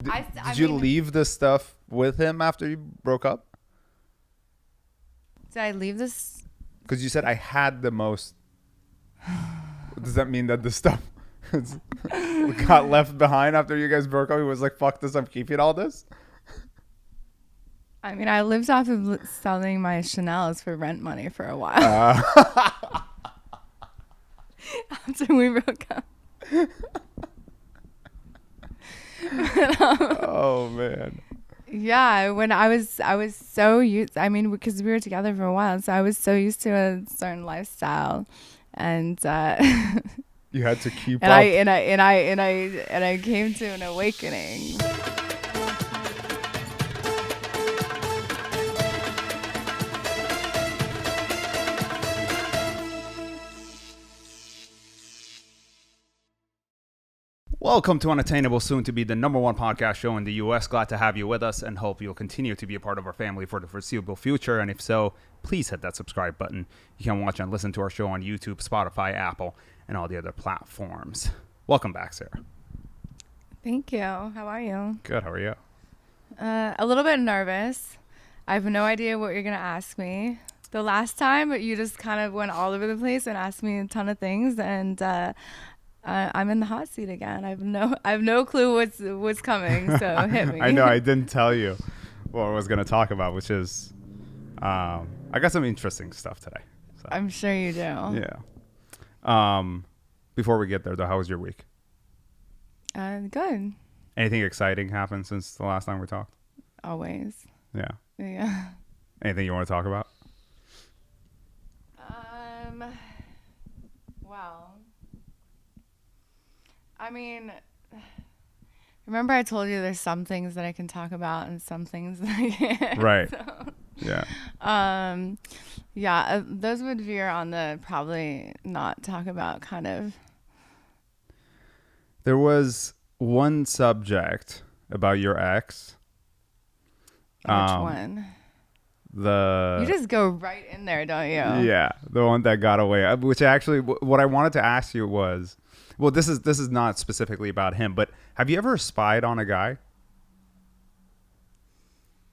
Did you leave this stuff with him after you broke up? Did I leave this? Because you said I had the most. Does that mean that the stuff got left behind after you guys broke up? He was like, fuck this, I'm keeping all this? I mean, I lived off of selling my Chanel's for rent money for a while. After we broke up. Oh, man. Yeah, when I was so used, I mean, because we were together for a while, so I was so used to a certain lifestyle, and you had to keep and up. I came to an awakening. Welcome to Unattainable, soon to be the #1 podcast show in the U.S. Glad to have you with us and hope you'll continue to be a part of our family for the foreseeable future. And if so, please hit that subscribe button. You can watch and listen to our show on YouTube, Spotify, Apple, and all the other platforms. Welcome back, Sarah. Thank you. How are you? Good. How are you? A little bit nervous. I have no idea what you're going to ask me. The last time, you just kind of went all over the place and asked me a ton of things, and I'm in the hot seat again. I have no clue what's coming. So hit me. I know. I didn't tell you what I was going to talk about, which is I got some interesting stuff today. So. I'm sure you do. Yeah. Before we get there, though, how was your week? Good. Anything exciting happened since the last time we talked? Always. Yeah. Yeah. Anything you want to talk about? Well, I mean, remember I told you there's some things that I can talk about and some things that I can't. Right. So, Yeah. Yeah, those would veer on the probably not talk about kind of. There was one subject about your ex. Which one? You just go right in there, don't you? Yeah, the one that got away. Which actually, what I wanted to ask you was, well, this is not specifically about him, but have you ever spied on a guy?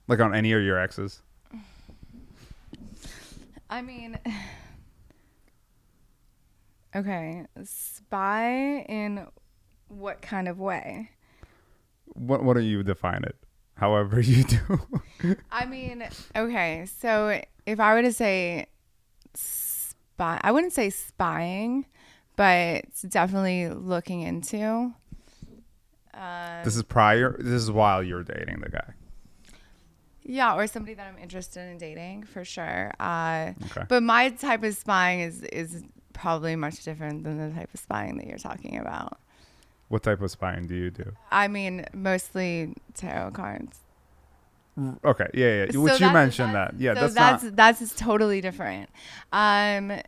Like on any of your exes? I mean, okay, spy in what kind of way? What do you define it? However you do. I mean, okay, so if I were to say spy, I wouldn't say spying, but it's definitely looking into. This is while you're dating the guy. Yeah, or somebody that I'm interested in dating, for sure. Okay. But my type of spying is probably much different than the type of spying that you're talking about. What type of spying do you do? I mean, mostly tarot cards. Okay, yeah. So Which you mentioned that. Yeah, so that's totally different. Have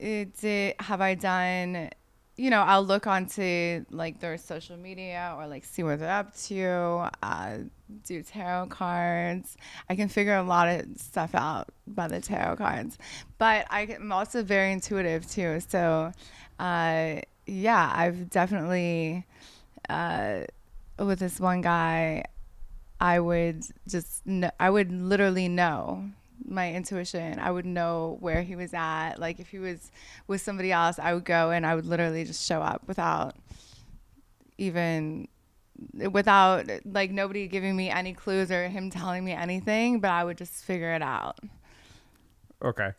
I done? I'll look onto like their social media or like see what they're up to. Do tarot cards. I can figure a lot of stuff out by the tarot cards, but I'm also very intuitive too. So, yeah, I've definitely with this one guy, I would literally know my intuition. I would know where he was at. Like if he was with somebody else, I would go and I would literally just show up without like nobody giving me any clues or him telling me anything, but I would just figure it out. Okay.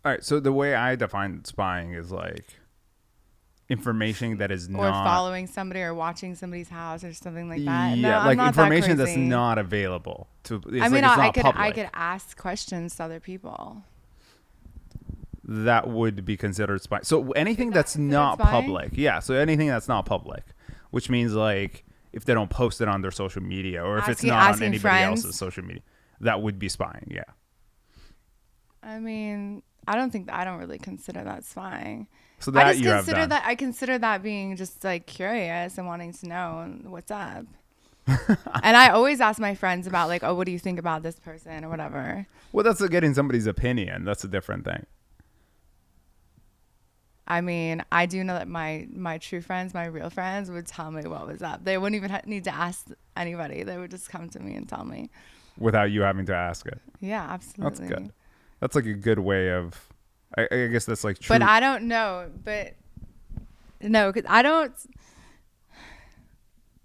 All right. So the way I define spying is like information that is or following somebody or watching somebody's house or something like that. Yeah, no, like I'm information that that's not available to. I could ask questions to other people. That would be considered spying. So anything that's not spying? public, yeah. So anything that's not public, which means like if they don't post it on their social media or if it's not on anybody else's social media, that would be spying. Yeah. I mean, I don't really consider that spying. So that I consider that being just like curious and wanting to know what's up. And I always ask my friends about like, oh, what do you think about this person or whatever. Well, that's getting somebody's opinion. That's a different thing. I mean, I do know that my true friends, my real friends, would tell me what was up. They wouldn't even need to ask anybody. They would just come to me and tell me. Without you having to ask it. Yeah, absolutely. That's good. That's like a good way of, I guess that's like true. But I don't know. But no, because I don't.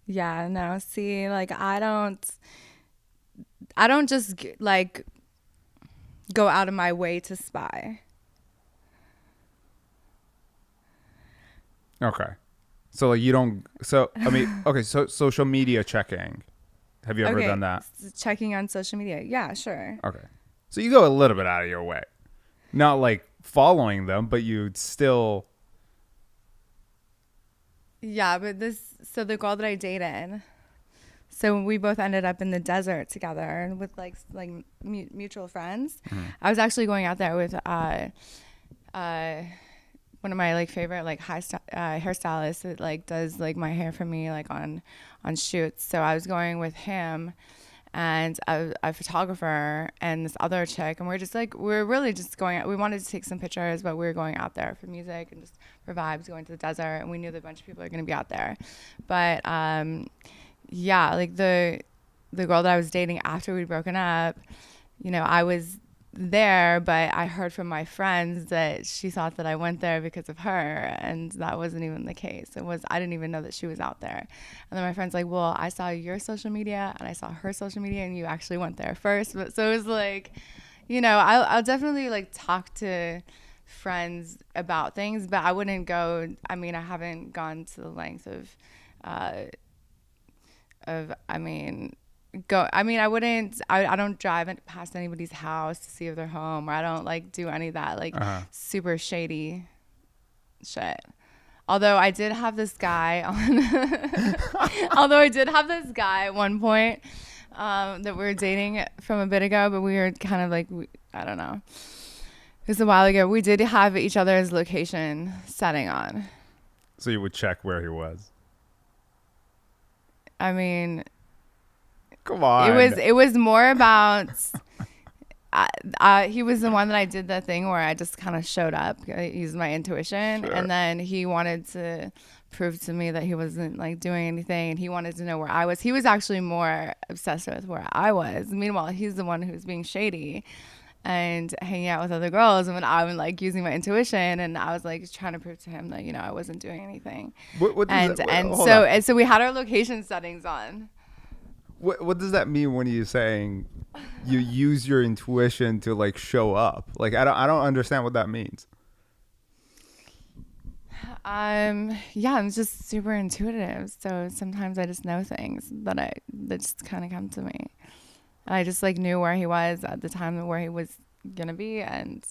Yeah, no. See, like I don't just like go out of my way to spy. Okay. So like you don't, so I mean, okay, so social media checking. Have you ever done that? Checking on social media. Yeah, sure. Okay. So you go a little bit out of your way. Not like following them, but you'd still. Yeah, but so the girl that I dated, so we both ended up in the desert together with like mutual friends. Mm-hmm. I was actually going out there with one of my like favorite like hairstylists that like does like my hair for me like on shoots. So I was going with him and a photographer and this other chick, and we're really just going out. We wanted to take some pictures, but we were going out there for music and just for vibes, going to the desert, and we knew that a bunch of people are going to be out there. But yeah, like the girl that I was dating after we'd broken up, you know, I was there, but I heard from my friends that she thought that I went there because of her, and that wasn't even the case. I didn't even know that she was out there. And then my friend's like, well, I saw your social media and I saw her social media and you actually went there first. But so it was like, you know, I'll definitely like talk to friends about things, but I wouldn't go. I mean, I haven't gone to the length of I wouldn't. I don't drive past anybody's house to see if they're home, or I don't like do any of that like super shady shit. Although I did have this guy at one point that we were dating from a bit ago, but we were kind of like, I don't know. It was a while ago. We did have each other's location setting on. So you would check where he was. I mean, come on. It was more about he was the one that I did the thing where I just kind of showed up, I used my intuition, sure. And then he wanted to prove to me that he wasn't like doing anything, and he wanted to know where I was. He was actually more obsessed with where I was. Meanwhile, he's the one who's being shady and hanging out with other girls, and when I'm like using my intuition, and I was like trying to prove to him that, you know, I wasn't doing anything. So we had our location settings on. What does that mean when you're saying you use your intuition to like show up? Like I don't understand what that means. Yeah, I'm just super intuitive. So sometimes I just know things that just kind of come to me. I just like knew where he was at the time, where he was gonna be, and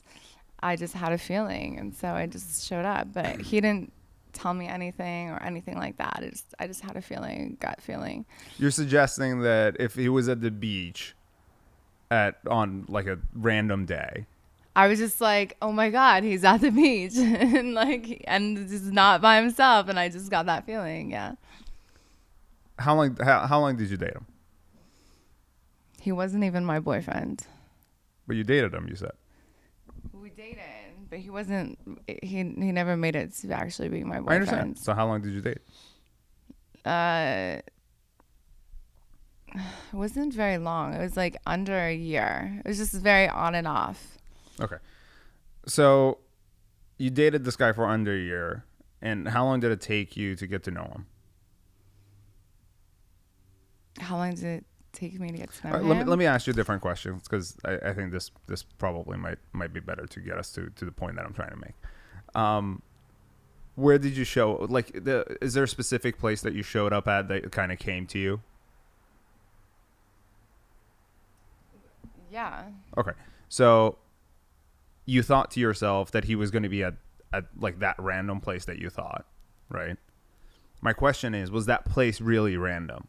I just had a feeling, and so I just showed up. But he didn't tell me anything or anything like that. I just had a feeling, gut feeling. You're suggesting that if he was at the beach on like a random day, I was just like, oh my God, he's at the beach and this is not by himself, and I just got that feeling. Yeah. How long did you date him? He wasn't even my boyfriend. But you dated him, you said. We dated, but he wasn't. He never made it to actually be my boyfriend. I understand. So how long did you date? It wasn't very long. It was like under a year. It was just very on and off. Okay. So you dated this guy for under a year, and how long did it take you to get to know him? How long did it take me to get to know him? Let me ask you different questions, because I think this probably might be better to get us to the point that I'm trying to make. Where did you show, like, is there a specific place that you showed up at that kind of came to you? Yeah. Okay. So you thought to yourself that he was going to be at like that random place that you thought, right? My question is, was that place really random?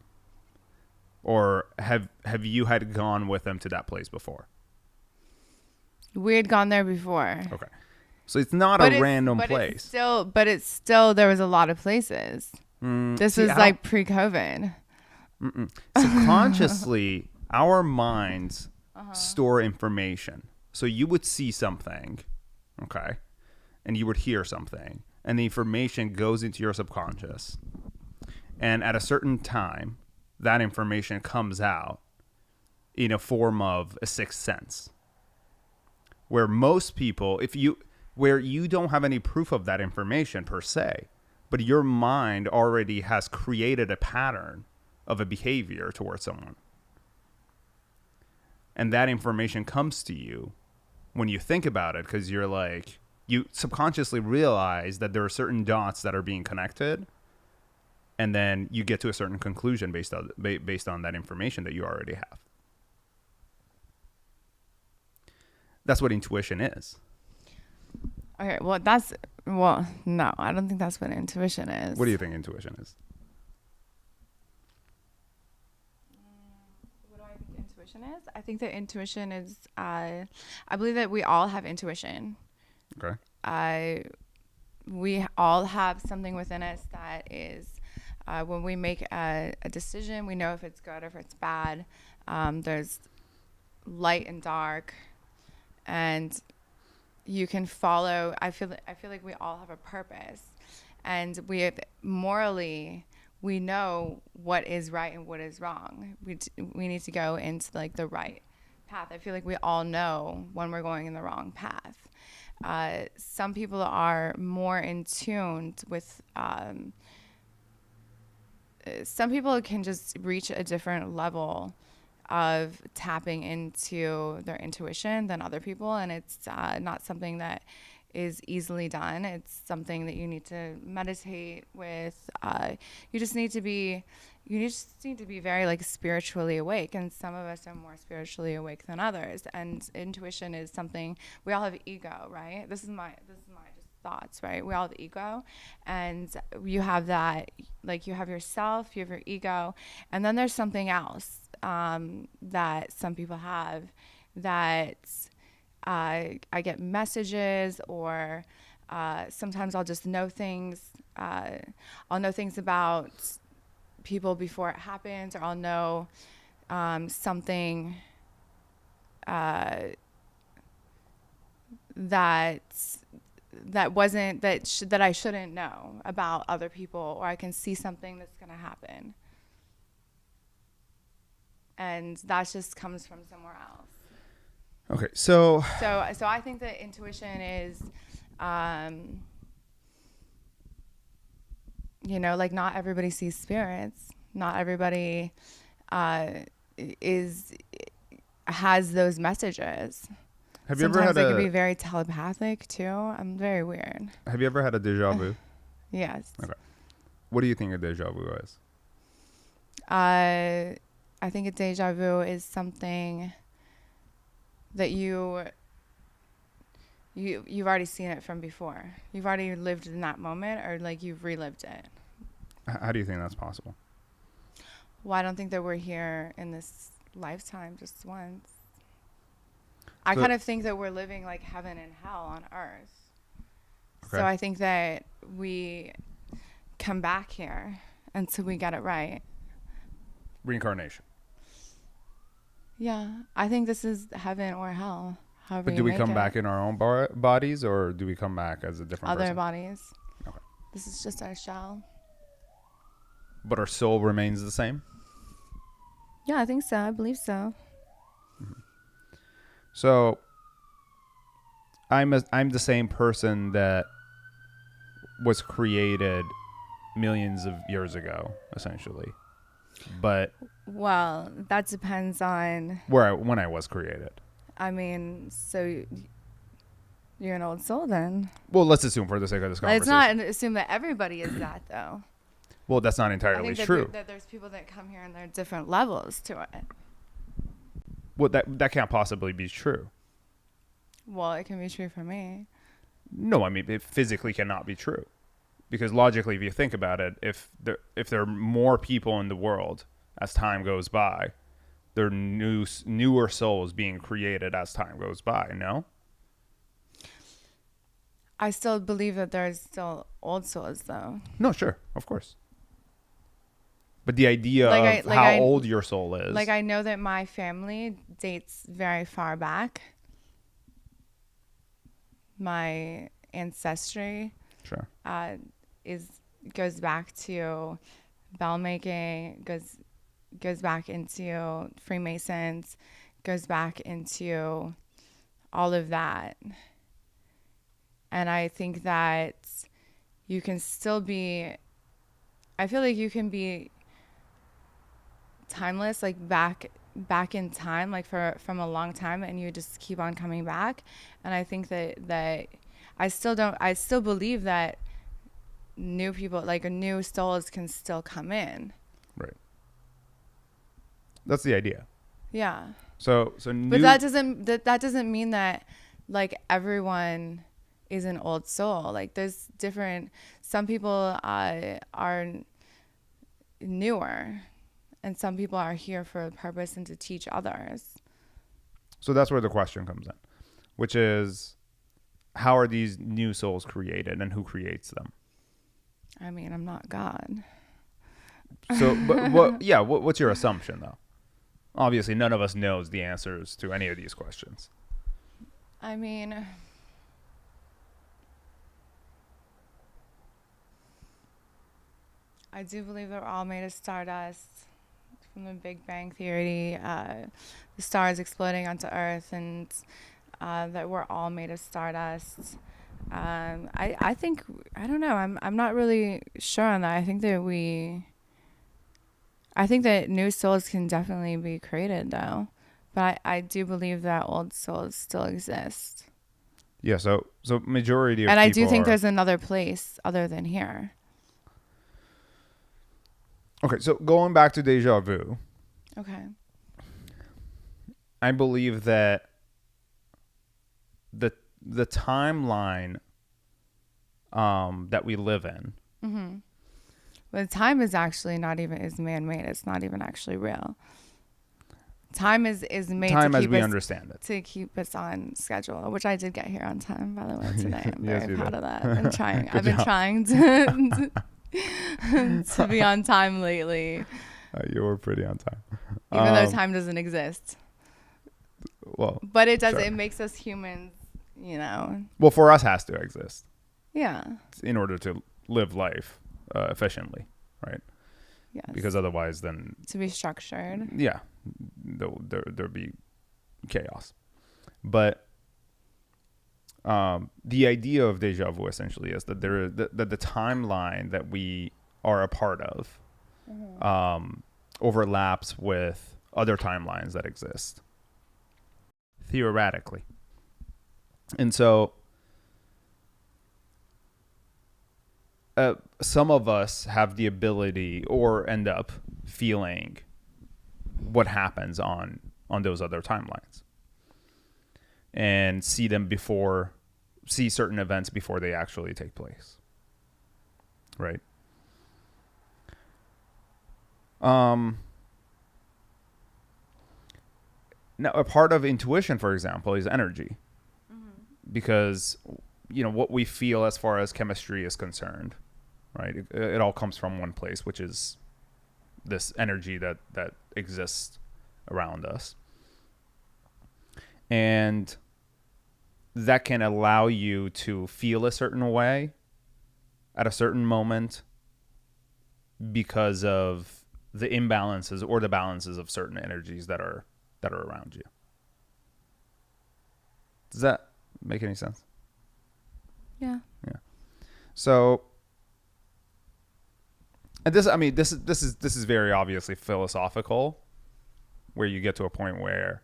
Or have you had gone with him to that place before? We had gone there before. Okay. So it's not a random place. But it's still, there was a lot of places. This was like pre-COVID. Subconsciously, our minds store information. So you would see something, okay? and you would hear something, and the information goes into your subconscious, and at a certain time, that information comes out in a form of a sixth sense, where most people, where you don't have any proof of that information per se, but your mind already has created a pattern of a behavior towards someone. And that information comes to you when you think about it, because you're like, you subconsciously realize that there are certain dots that are being connected, and then you get to a certain conclusion based on that information that you already have. That's what intuition is. Okay, well, no, I don't think that's what intuition is. What do you think intuition is? What do I think intuition is? I think that intuition is, I believe that we all have intuition. Okay. We all have something within us that is, when we make a decision, we know if it's good or if it's bad. There's light and dark, and you can follow. I feel like we all have a purpose, and morally we know what is right and what is wrong. We need to go into like the right path. I feel like we all know when we're going in the wrong path. Some people are more in tune with. Some people can just reach a different level of tapping into their intuition than other people, and it's not something that is easily done. It's something that you need to meditate with. You just need to be very like spiritually awake, and some of us are more spiritually awake than others. And intuition is something, we all have ego, right? This is my just thoughts, right? We all have ego, and you have that, like you have yourself, you have your ego, and then there's something else that some people have that I get messages, or sometimes I'll just know things. I'll know things about people before it happens, or I'll know something that I shouldn't know about other people, or I can see something that's going to happen. And that just comes from somewhere else. Okay, so I think that intuition is, like not everybody sees spirits. Not everybody has those messages. Sometimes they can be very telepathic too. I'm very weird. Have you ever had a deja vu? Yes. Okay. What do you think a deja vu is? I think a deja vu is something that you've already seen it from before. You've already lived in that moment, or like you've relived it. How do you think that's possible? Well, I don't think that we're here in this lifetime just once. I kind of think that we're living like heaven and hell on earth. Okay. So I think that we come back here until we get it right. Reincarnation. Yeah, I think this is heaven or hell. But do we come back in our own bodies, or do we come back as a different other person? Bodies? Okay. This is just our shell. But our soul remains the same? Yeah, I think so. I believe so. Mm-hmm. So I'm the same person that was created millions of years ago, essentially. But well, that depends on when I was created. I mean, so you're an old soul then. Well, let's assume for the sake of this conversation. Let's not assume that everybody is that, though. Well, that's not entirely true. That there's people that come here and there are different levels to it. Well, that can't possibly be true. Well, it can be true for me. No, I mean, it physically cannot be true. Because logically, if you think about it, if there are more people in the world as time goes by, there are newer souls being created as time goes by, no? I still believe that there's still old souls, though. No, sure, of course. But the idea of how old your soul is. Like, I know that my family dates very far back. My ancestry. Sure. Goes back to bell making, goes back into Freemasons, goes back into all of that. And I think that you can still be, I feel like you can be timeless, like back in time, like from a long time, and you just keep on coming back. And I think that I still believe that new people, like new souls, can still come in. Right. That's the idea. Yeah. So but that doesn't mean that like everyone is an old soul. Like there's different. Some people are newer, and some people are here for a purpose and to teach others. So that's where the question comes in, which is, how are these new souls created, and who creates them? I mean, I'm not God. So, but what's your assumption though? Obviously, none of us knows the answers to any of these questions. I mean, I do believe they're all made of stardust. From the Big Bang Theory, the stars exploding onto Earth, and that we're all made of stardust. I think, I don't know, I'm not really sure on that. I think that new souls can definitely be created though, but I do believe that old souls still exist. Yeah, so majority of and people I do think there's another place other than here. Okay, so going back to Deja Vu. Okay. I believe that the timeline that we live in. Mm-hmm. But time is actually is man-made. It's not even actually real. Time is made time to as keep we us, understand it. to keep us on schedule, which I did get here on time, by the way, today. I'm Yes, very you proud did. of that. I've been job. trying to to be on time lately, You were pretty on time. even though time doesn't exist. Well, But it does. sure. It makes us humans, you know. Well, for us, has to exist Yeah. in order to live life efficiently, right? Yes. Because otherwise, then to be structured. yeah, there'd be chaos. But the idea of deja vu essentially is that the timeline that we are a part of overlaps with other timelines that exist theoretically. And so some of us have the ability or end up feeling what happens on those other timelines and see certain events before they actually take place. Right. Now, a part of intuition, for example, is energy. Because, you know, what we feel as far as chemistry is concerned, right? It all comes from one place, which is this energy that exists around us. And that can allow you to feel a certain way at a certain moment because of the imbalances or the balances of certain energies that are around you. Does that make any sense? Yeah. Yeah. So, and this is very obviously philosophical, where you get to a point where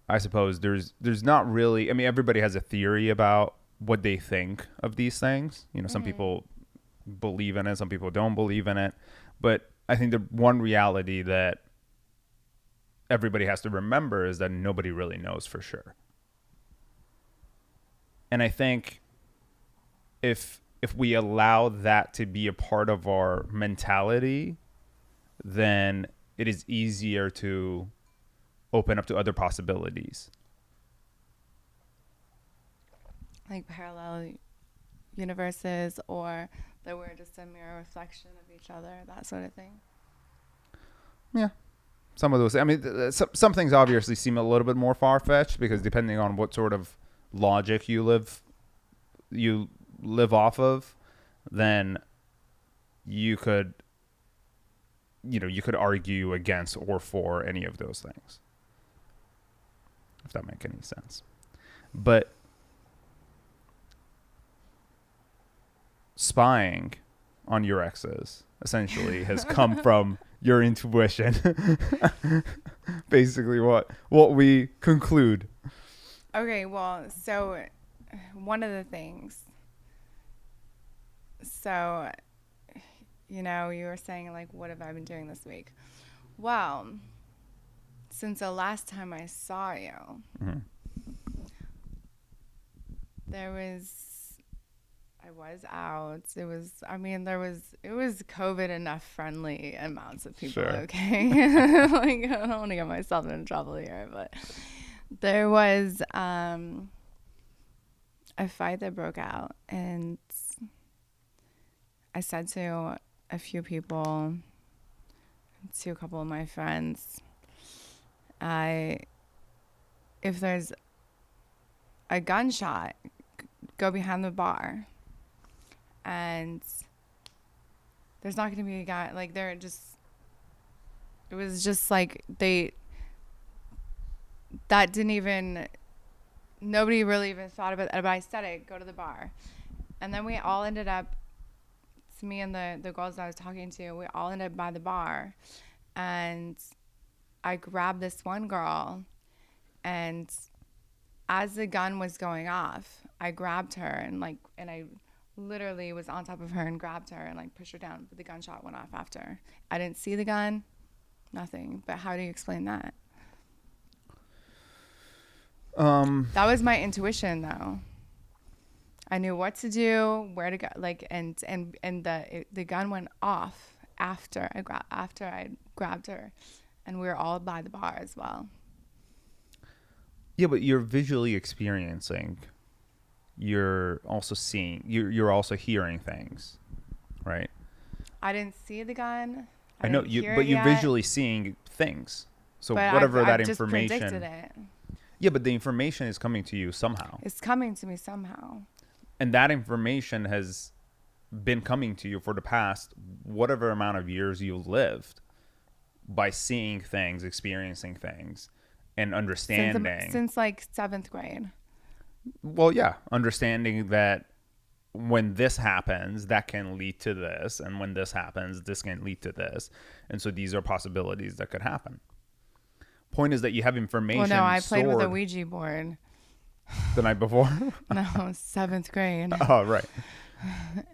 I suppose there's not really, I mean, everybody has a theory about what they think of these things. You know, some people believe in it, some people don't believe in it. But I think the one reality that everybody has to remember is that nobody really knows for sure. And I think if we allow that to be a part of our mentality, then it is easier to open up to other possibilities. Like parallel universes, or that we're just a mirror reflection of each other, that sort of thing. Yeah. Some of those, I mean, some things obviously seem a little bit more far-fetched because depending on what sort of logic you live off of, then you could argue against or for any of those things, if that makes any sense. But spying on your exes essentially has come from your intuition. Basically what we conclude. Okay, well, so one of the things, so, you were saying, like, what have I been doing this week? Well, since the last time I saw you, Mm-hmm. I was out. It was COVID enough friendly amounts of people. Sure. Okay. Like, I don't want to get myself into trouble here, but there was a fight that broke out, and I said to a few people, to a couple of my friends, if there's a gunshot, go behind the bar. And there's not going to be a guy, like, it was just like nobody really even thought about it, but I said it, go to the bar. And then we all ended up, it's me and the girls that I was talking to, we all ended up by the bar. And I grabbed this one girl, and as the gun was going off, I grabbed her and I literally was on top of her and grabbed her and, like, pushed her down, but the gunshot went off after. I didn't see the gun, nothing. But how do you explain that? That was my intuition, though. I knew what to do, where to go, like, and the gun went off after I grabbed her, and we were all by the bar as well. Yeah, but you're visually experiencing. You're also seeing. You're also hearing things, right? I didn't see the gun. I know you, but you're visually seeing things. So but whatever that information. Just predicted it. Yeah, but the information is coming to you somehow. It's coming to me somehow. And that information has been coming to you for the past whatever amount of years you lived, by seeing things, experiencing things, and understanding. Since like 7th grade. Well, yeah, understanding that when this happens, that can lead to this, and when this happens, this can lead to this, and so these are possibilities that could happen. Point is that you have information. Well, no, I played with a Ouija board the night before. No, 7th grade. Oh, right.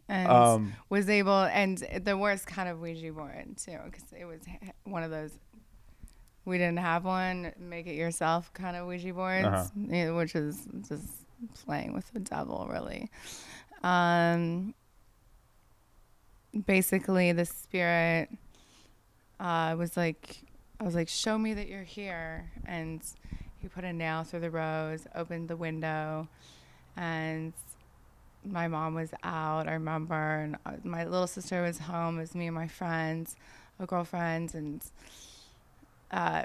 And was able, and the worst kind of Ouija board too, because it was one of those. We didn't have one, make it yourself kind of Ouija boards, which is just playing with the devil, really. Basically, the spirit was like, I was like, show me that you're here. And he put a nail through the rose, opened the window, and my mom was out, I remember, and my little sister was home. It was me and my friends, a girlfriend, and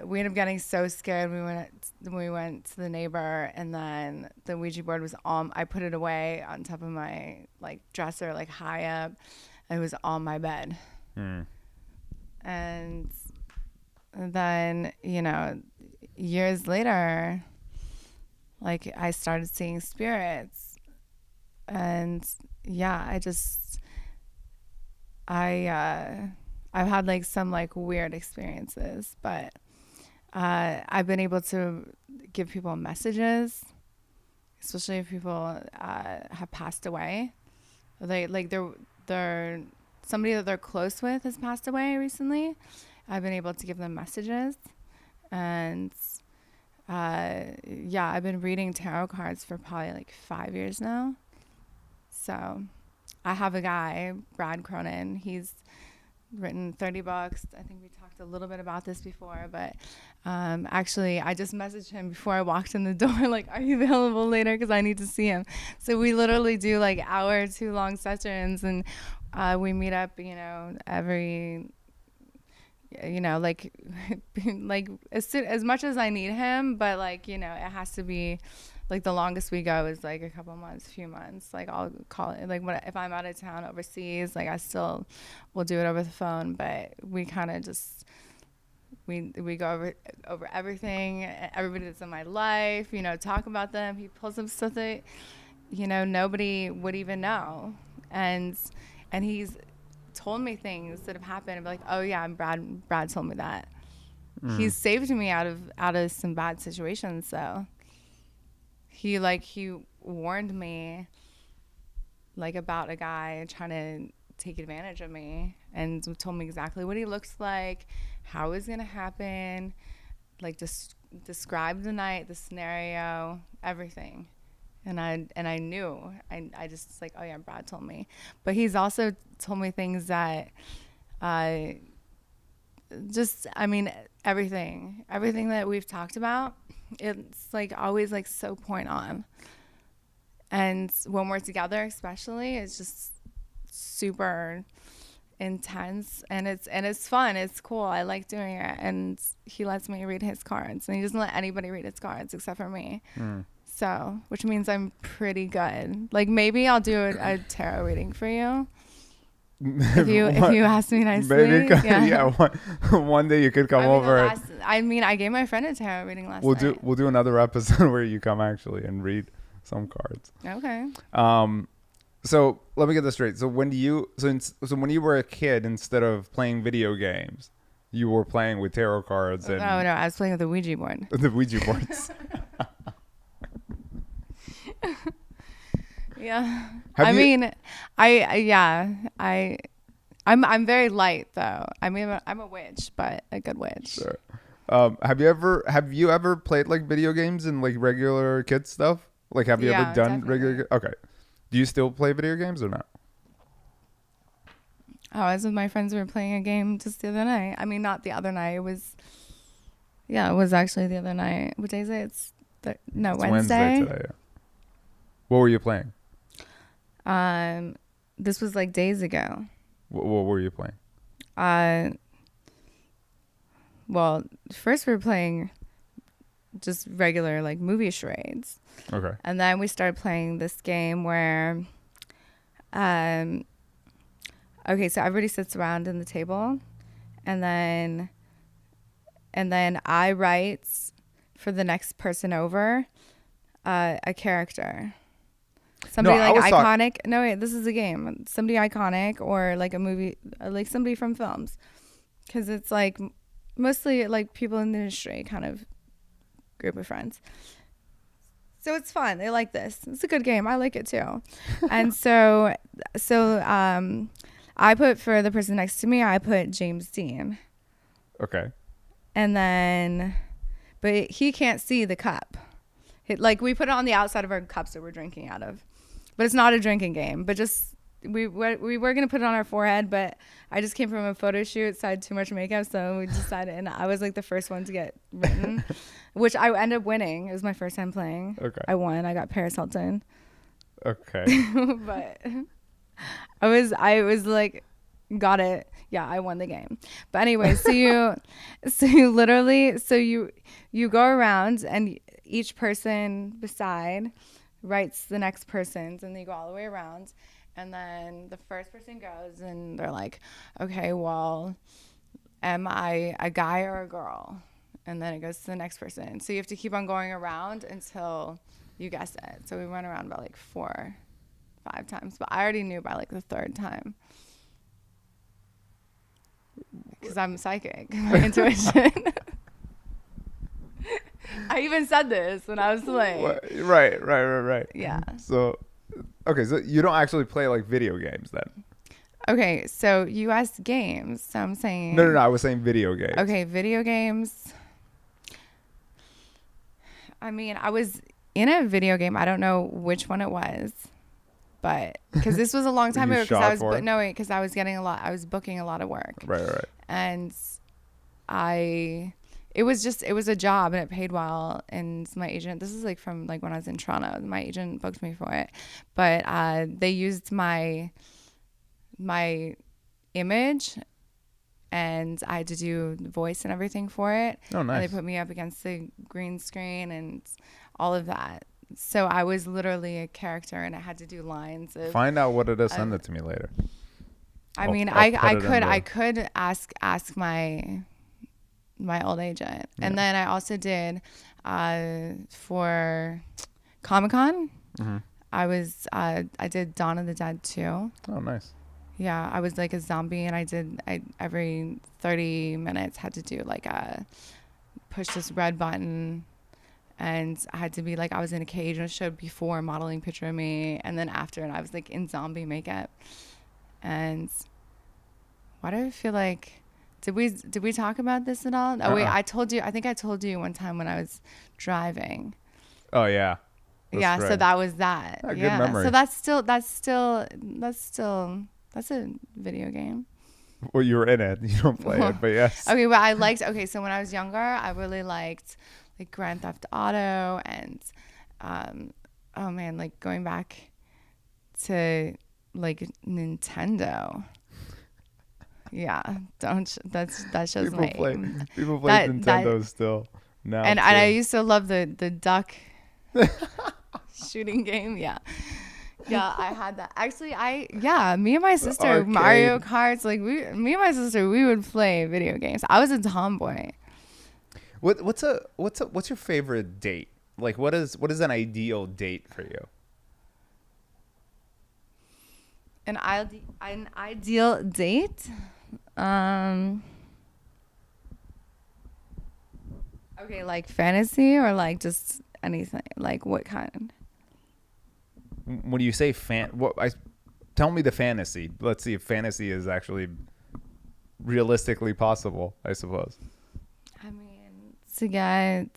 we ended up getting so scared. We went to the neighbor, and then the Ouija board was on. I put it away on top of my dresser, high up. And it was on my bed. And then years later, I started seeing spirits, and yeah, I've had some weird experiences, but I've been able to give people messages, especially if people have passed away. They're somebody that they're close with has passed away recently. I've been able to give them messages, and I've been reading tarot cards for probably 5 years now. So I have a guy, Brad Cronin. He's written 30 books. I think we talked a little bit about this before, but actually I just messaged him before I walked in the door, are you available later, because I need to see him. So we literally do hour or two long sessions, and we meet up every as much as I need him, but it has to be like the longest we go is like a couple months, few months. Like I'll call it like if I'm out of town overseas, like I still will do it over the phone, but we kind of just we go over everything, everybody that's in my life, you know, talk about them. He pulls up stuff that, you know, nobody would even know, and he's told me things that have happened. I'm like, oh yeah, Brad told me that. He's saved me out of some bad situations. So he warned me like about a guy trying to take advantage of me, and told me exactly what he looks like, how it's gonna happen, like describe the night, the scenario, everything. And I knew. I just like, oh yeah, Brad told me. But he's also told me things that everything that we've talked about, it's like always like so point on. And when we're together especially, it's just super intense, and it's fun, it's cool. I like doing it, and he lets me read his cards, and he doesn't let anybody read his cards except for me. So, which means I'm pretty good. Like maybe I'll do a tarot reading for you. If you ask me nicely. Maybe, yeah. One day you could come over. I gave my friend a tarot reading last night. We'll do another episode where you come actually and read some cards. Okay. So let me get this straight. So when you were a kid, instead of playing video games, you were playing with tarot cards and no, I was playing with the Ouija board. The Ouija boards. Yeah. I'm very light though. I mean, I'm a witch, but a good witch. Sure. Have you ever played like video games and like regular kid stuff? Like, have you ever done regular? Okay. Do you still play video games or not? Oh, I was with my friends. We were playing a game just the other night. I mean, not the other night. It was actually the other night. What day is it? It's Wednesday today. Yeah. What were you playing? This was like days ago. What were you playing? Well, first we were playing just regular like movie charades. Okay. And then we started playing this game where, so everybody sits around in the table, and then I write for the next person over, a character. Somebody iconic. No, wait, this is a game. Somebody iconic, or like a movie, like somebody from films. Because it's like mostly like people in the industry kind of group of friends. So it's fun. They like this. It's a good game. I like it too. And so I put, for the person next to me, I put James Dean. Okay. And then, but he can't see the cup. Like we put it on the outside of our cups that we're drinking out of. But it's not a drinking game. But just we were going to put it on our forehead, but I just came from a photo shoot, so I had too much makeup, so we decided, and I was like the first one to get written, which I ended up winning. It was my first time playing. Okay. I won. I got Paris Hilton. Okay. But I was like, got it. Yeah, I won the game. But anyway, so you go around, and each person beside writes the next person's, and then you go all the way around, and then the first person goes, and they're like, okay, well, am I a guy or a girl? And then it goes to the next person. So you have to keep on going around until you guess it. So we went around about like 4-5 times, but I already knew by like the third time. Because I'm psychic, my intuition. I even said this when I was playing. Right. Yeah. So, okay, so you don't actually play like video games then? Okay, so you asked games, so I'm saying... No, I was saying video games. Okay, video games. I mean, I was in a video game. I don't know which one it was, but because this was a long time ago. Because I was getting I was booking a lot of work. Right. And it was a job, and it paid well. And my agent, this is like from like when I was in Toronto, my agent booked me for it, but they used my image, and I had to do the voice and everything for it. Oh, nice. And they put me up against the green screen and all of that. So I was literally a character, and I had to do lines. Find out what it is. Send it to me later. I mean, I could ask my old agent, and then I also did for Comic-Con. Mm-hmm. I did Dawn of the Dead too. Oh, nice. Yeah, I was like a zombie, and I every 30 minutes had to do like push this red button, and I had to be like I was in a cage, and it showed before modeling picture of me, and then after, and I was like in zombie makeup. And why do I feel like did we talk about this at all? Oh wait, I think I told you one time when I was driving. Oh yeah. That's right. So that was that. Good memory. So that's a video game. Well, you were in it. You don't play it, but yes. Okay, but so when I was younger, I really liked like Grand Theft Auto and oh man, like going back to like Nintendo. Yeah, that's just people play Nintendo still now. And I used to love the duck shooting game. Yeah, I had that. Actually, me and my sister, arcade. Mario Karts, like me and my sister, we would play video games. I was a tomboy. What's your favorite date? Like what is an ideal date for you? An ideal date? Okay, like fantasy or like just anything? Like what kind? When you say tell me the fantasy. Let's see if fantasy is actually realistically possible, I suppose. I mean, to get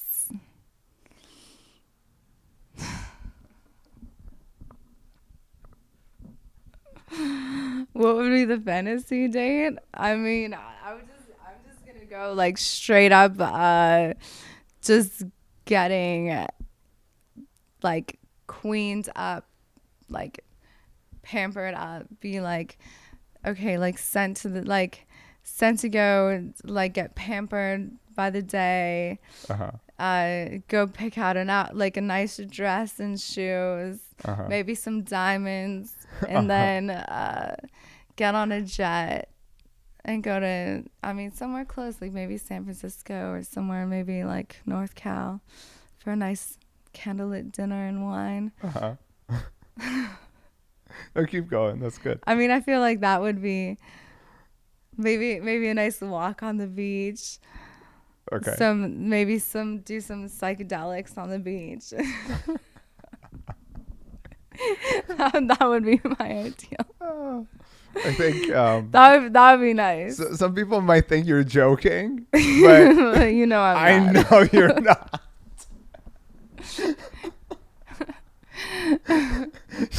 what would be the fantasy date? I mean, I'm just gonna go like straight up, just getting like queened up, like pampered up, be like, okay, like sent to go like get pampered by the day. Go pick out a nice dress and shoes, maybe some diamonds, and then get on a jet and go to, somewhere close, like maybe San Francisco or somewhere maybe like North Cal for a nice candlelit dinner and wine. Oh, keep going. That's good. I mean, I feel like that would be maybe a nice walk on the beach. Okay. Do some psychedelics on the beach. that would be my ideal. I think that would be nice. So, some people might think you're joking, but you know I know you're not.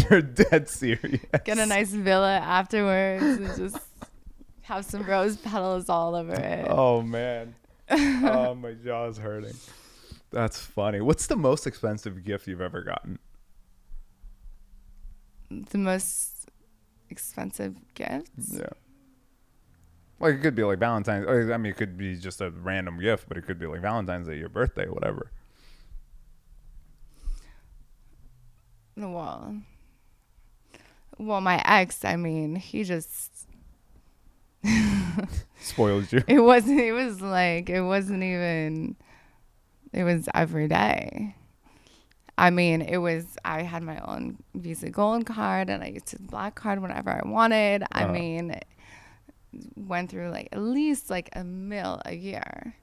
You're dead serious. Get a nice villa afterwards and just have some rose petals all over it. Oh man. Oh, my jaw's hurting. That's funny. What's the most expensive gift you've ever gotten? The most expensive gifts? Yeah. Like it could be like Valentine's. Or, it could be just a random gift, but it could be like Valentine's Day, your birthday, whatever. Well, my ex, he just spoiled you. It was every day. I had my own Visa Gold card, and I used the Black card whenever I wanted. Went through like at least like $1 million a year,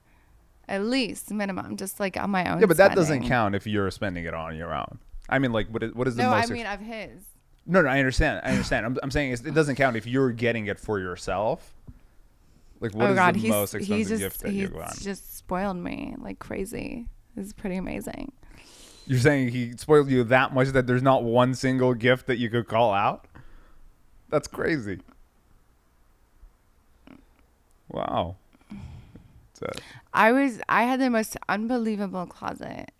at least minimum, just like on my own. Yeah, but that doesn't count if you're spending it on your own. Like what is the most? No, of his. No, I understand. I'm saying it doesn't count if you're getting it for yourself. Like what is the most expensive gift that you've gotten? He just spoiled me like crazy. It's pretty amazing. You're saying he spoiled you that much that there's not one single gift that you could call out? That's crazy. Wow. I had the most unbelievable closet.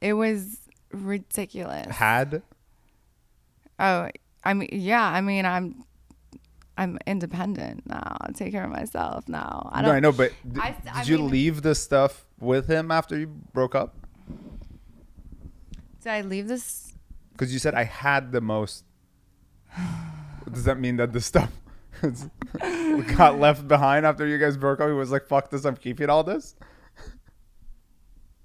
It was ridiculous. Had? Oh, I'm independent now. I take care of myself now. I know, but did you leave this stuff with him after you broke up? Did I leave this? Because you said I had the most. Does that mean that the stuff got left behind after you guys broke up? He was like, fuck this, I'm keeping all this?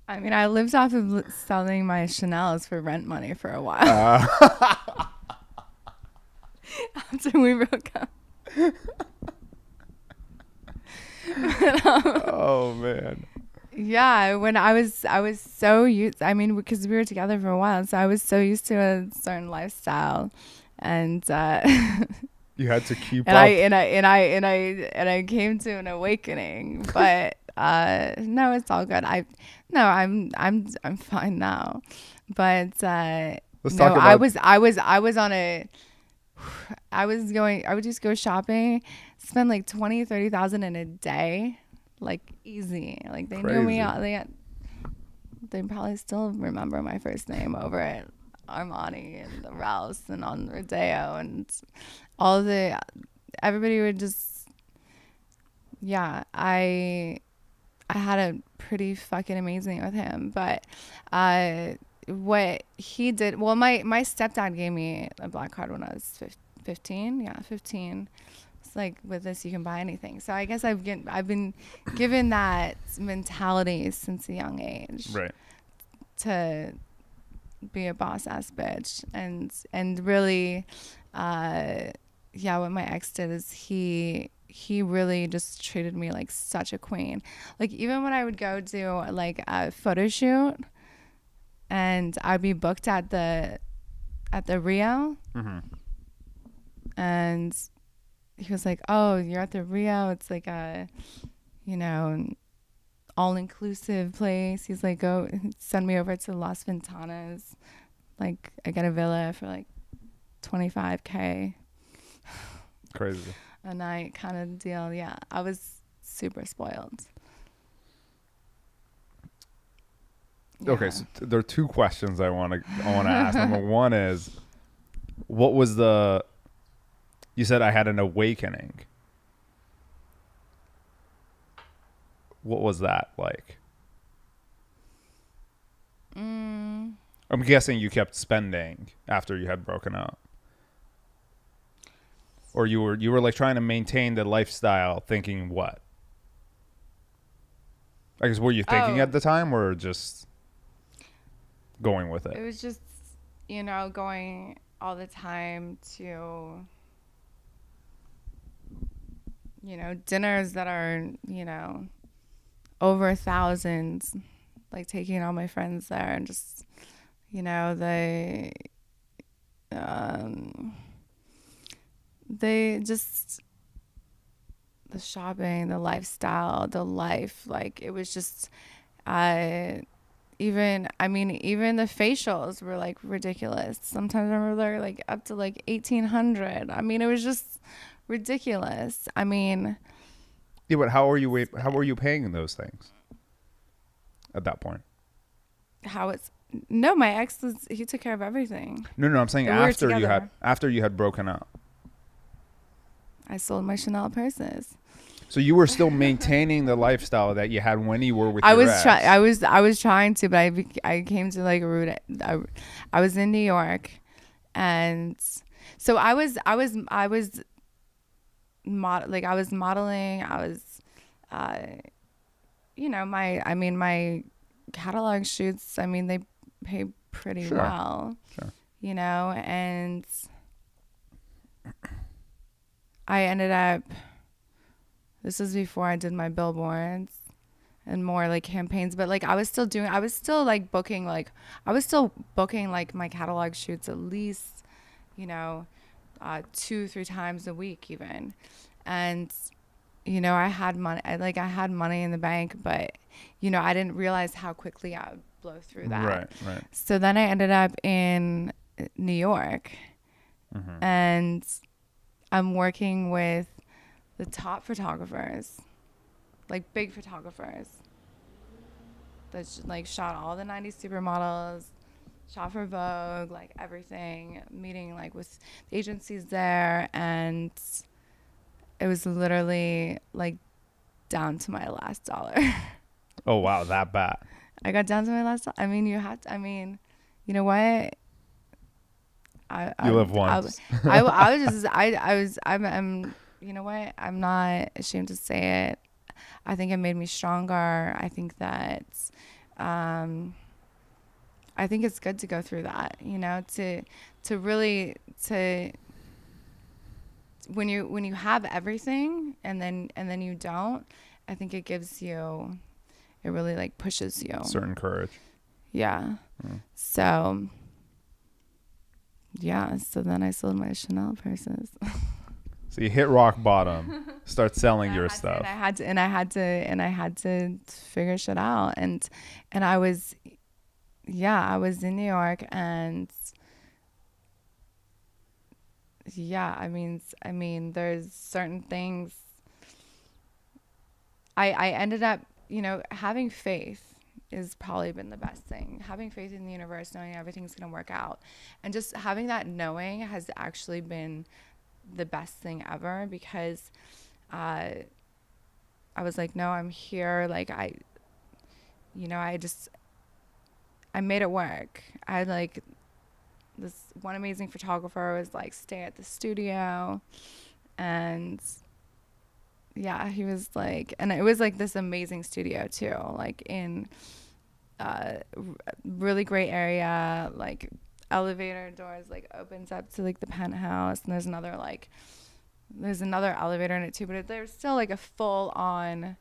I mean, I lived off of selling my Chanel's for rent money for a while. After we broke up. Oh, man. Yeah, when I was so used, I mean, because we were together for a while, so I was so used to a certain lifestyle, and you had to keep and up. I came to an awakening, but no, it's all good. I'm fine now, but Let's no, talk about. I would just go shopping, spend like 20,000-30,000 in a day. Like easy. Like they knew me. They probably still remember my first name over at Armani and the Rouse and on Rodeo and everybody would just, yeah, I had a pretty fucking amazing with him. But what he did, well, my stepdad gave me a black card when I was 15. Yeah, 15. Like, with this you can buy anything. So I guess I've been given that mentality since a young age, Right. To be a boss ass bitch. And really what my ex did is he really just treated me like such a queen. Like, even when I would go do like a photo shoot and I'd be booked at the Rio, and he was like, oh, you're at the Rio. It's like a, all-inclusive place. He's like, go send me over to Las Ventanas. Like, I get a villa for like $25K. Crazy. A night kind of deal. Yeah, I was super spoiled. Yeah. Okay, so there are two questions I want to ask. Number one is, what was the... You said I had an awakening. What was that like? I'm guessing you kept spending after you had broken up. Or you were like trying to maintain the lifestyle, thinking what? I guess, were you thinking at the time or just going with it? It was just, going all the time to... dinners that are, over thousands, like taking all my friends there and just, they just, the shopping, the lifestyle, the life, like it was just, even the facials were like ridiculous. Sometimes I remember they're like up to like $1,800. I mean, it was just ridiculous. I mean, yeah, but how were you paying those things at that point? My ex he took care of everything. No, I'm saying after you had broken up. I sold my Chanel purses. So you were still maintaining the lifestyle that you had when you were with your ex. I was trying to, but I came to like a route. I was in New York, and so I was modeling. I was, my catalog shoots, they pay pretty well, and I ended up, this was before I did my billboards and more like campaigns, but like I was still booking my catalog shoots at least, 2-3 times a week even. And, I had money, I had money in the bank, but, I didn't realize how quickly I would blow through that. Right. So then I ended up in New York, and I'm working with the top photographers, like big photographers that like shot all the 90s supermodels, shot for Vogue, like everything, meeting like with the agencies there, and it was literally like down to my last dollar. Oh wow, that bad. I got down to my last dollar. You you know what? You live once. I'm, you know what? I'm not ashamed to say it. I think it made me stronger. I think that, I think it's good to go through that, you know, to really, when you have everything and then you don't, I think it gives you, it really like pushes you. Certain courage. Yeah. So then I sold my Chanel purses. So you hit rock bottom, start selling your stuff. I had to figure shit out. And I was in New York, and I mean, there's certain things I ended up, you know, having faith is probably been the best thing. Having faith in the universe, knowing everything's going to work out, and just having that knowing has actually been the best thing ever, because I was like, no, I'm here. Like I made it work. I had like this one amazing photographer was like, stay at the studio, and he was like, and it was like this amazing studio too, like in really great area, like elevator doors like opens up to like the penthouse, and there's another elevator in it too, but there's still like a full on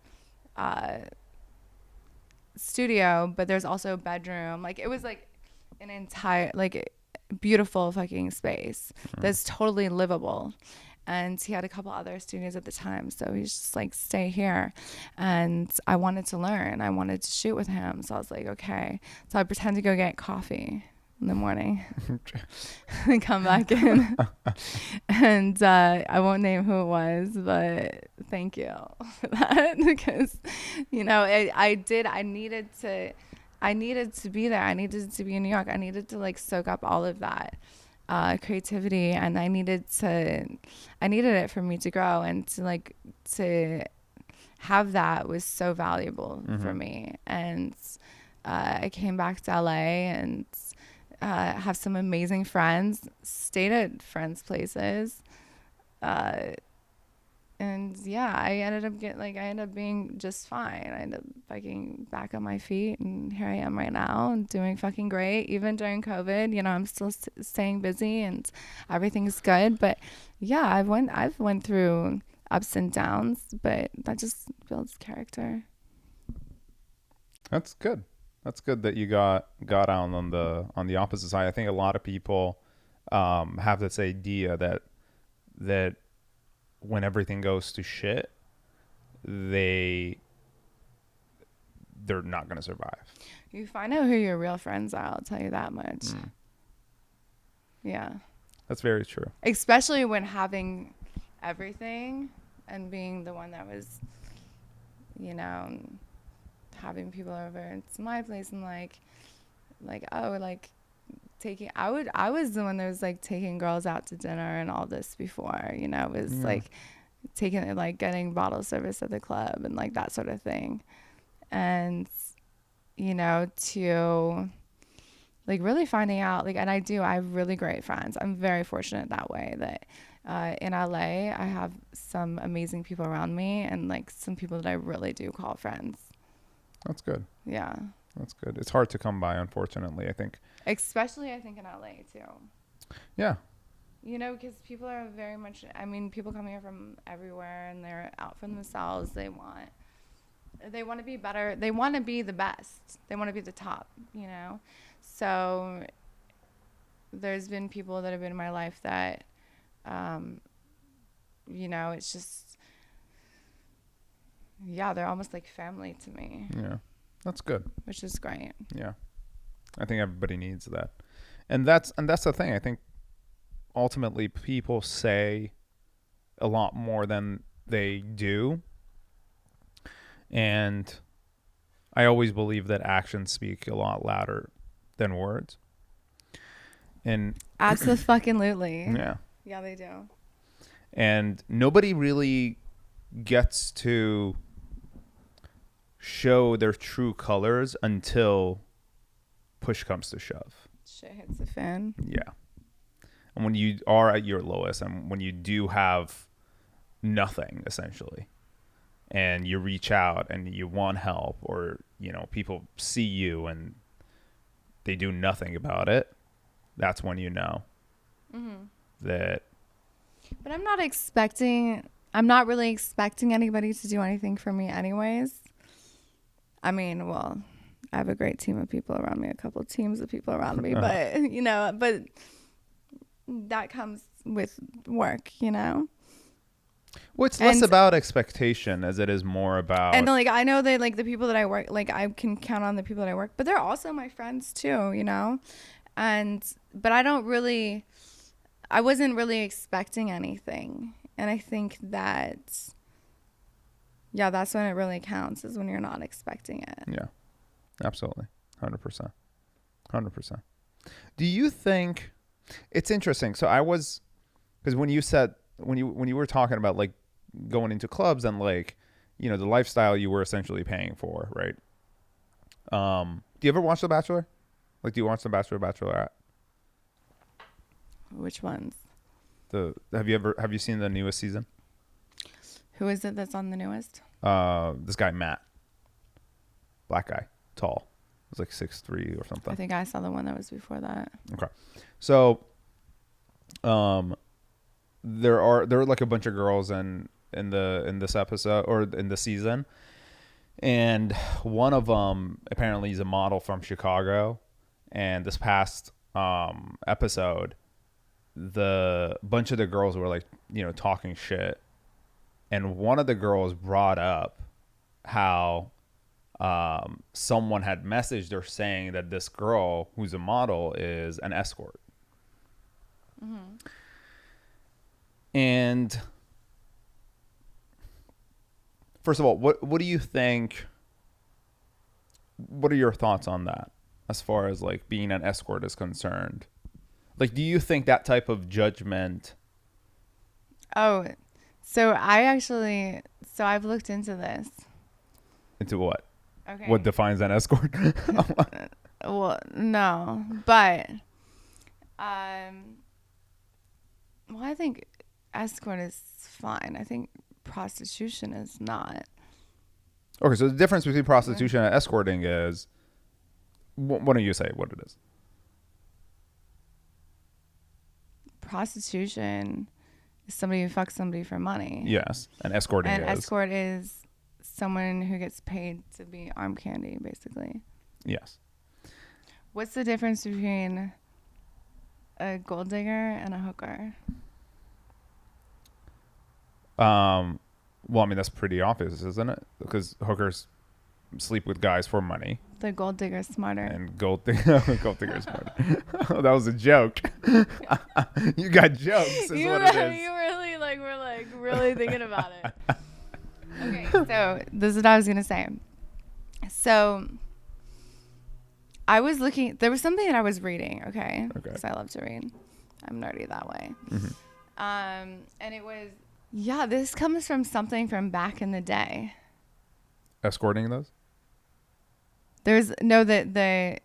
studio, but there's also a bedroom. Like it was like an entire like beautiful fucking space that's totally livable. And he had a couple other studios at the time, so he's just like, stay here. And I wanted to learn. I wanted to shoot with him, so I was like, okay. So I pretend to go get coffee in the morning and come back in. And I won't name who it was, but thank you for that, because, you know, I needed to be there. I needed to be in New York. I needed to like soak up all of that creativity, and I needed it for me to grow, and to have that was so valuable for me. And I came back to LA and have some amazing friends, stayed at friends' places, and I ended up being just fine. I ended up fucking back on my feet, and here I am right now, and doing fucking great. Even during COVID, you know, I'm still staying busy, and everything's good. But I've went through ups and downs, but that just builds character. That's good. That's good that you got out on the opposite side. I think a lot of people have this idea that when everything goes to shit, they're not going to survive. You find out who your real friends are, I'll tell you that much. Yeah. That's very true. Especially when having everything and being the one that was, you know, having people over to my place and taking, I was the one that was like taking girls out to dinner and all this before, you know, it was like taking, like getting bottle service at the club and like that sort of thing. And, you know, to like really finding out, like, and I have really great friends. I'm very fortunate that way that in LA, I have some amazing people around me, and like some people that I really do call friends. That's good. Yeah. That's good. It's hard to come by, unfortunately, I think. Especially, I think, in LA, too. Yeah. You know, because people are very much, I mean, people come here from everywhere, and they're out for themselves. They want to be better. They want to be the best. They want to be the top, you know? So there's been people that have been in my life that, you know, it's just, they're almost like family to me. Yeah. That's good. Which is great. Yeah. I think everybody needs that. And that's the thing. I think ultimately people say a lot more than they do. And I always believe that actions speak a lot louder than words. And absolutely. Yeah. Yeah, they do. And nobody really gets to show their true colors until push comes to shove. shit hits the fan. Yeah. And when you are at your lowest, and when you do have nothing essentially, and you reach out and you want help, or people see you and they do nothing about it, that's when that. But I'm not really expecting anybody to do anything for me anyways. I mean, well, I have a great team of people around me, a couple of teams of people around me, but but that comes with work, Well, it's less about expectation as it is more about. And like, I know that like the people that I work, like I can count on the people that I work, but they're also my friends too, but I wasn't really expecting anything. And I think that, yeah, that's when it really counts, is when you're not expecting it. Yeah, absolutely. 100%. 100%. Do you think it's interesting? So because when you were talking about like going into clubs and like, the lifestyle you were essentially paying for, right? Do you ever watch The Bachelor? Like, do you watch The Bachelor, Bachelorette? Which ones? Have you seen the newest season? Who is it that's on the newest? This guy, Matt. Black guy, tall. It was like 6'3" or something. I think I saw the one that was before that. Okay. So, there are like a bunch of girls in this episode or in the season, and one of them apparently is a model from Chicago, and this past episode, the bunch of the girls were like talking shit, and one of the girls brought up how someone had messaged her saying that this girl who's a model is an escort. Mm-hmm. And first of all, what do you think? What are your thoughts on that as far as like being an escort is concerned? Like, do you think that type of judgment? Oh, so I've looked into this. Into what? Okay. What defines an escort? Well, no, but well, I think escort is fine. I think prostitution is not. Okay, so the difference between prostitution and escorting is, why don't you say what it is? Prostitution is somebody who fucks somebody for money. Yes, and escorting is. Escort is someone who gets paid to be arm candy, basically. Yes. What's the difference between a gold digger and a hooker? Well, I mean, that's pretty obvious, isn't it? Because hookers sleep with guys for money. The gold digger's smarter. And gold digger's smarter. Oh, that was a joke. You got jokes, is what it is. You really were really thinking about it. Okay, so this is what I was going to say. So I was looking, there was something that I was reading, okay? Because I love to read. I'm nerdy that way. Mm-hmm. And it was, this comes from something from back in the day. Escorting those? There's no, the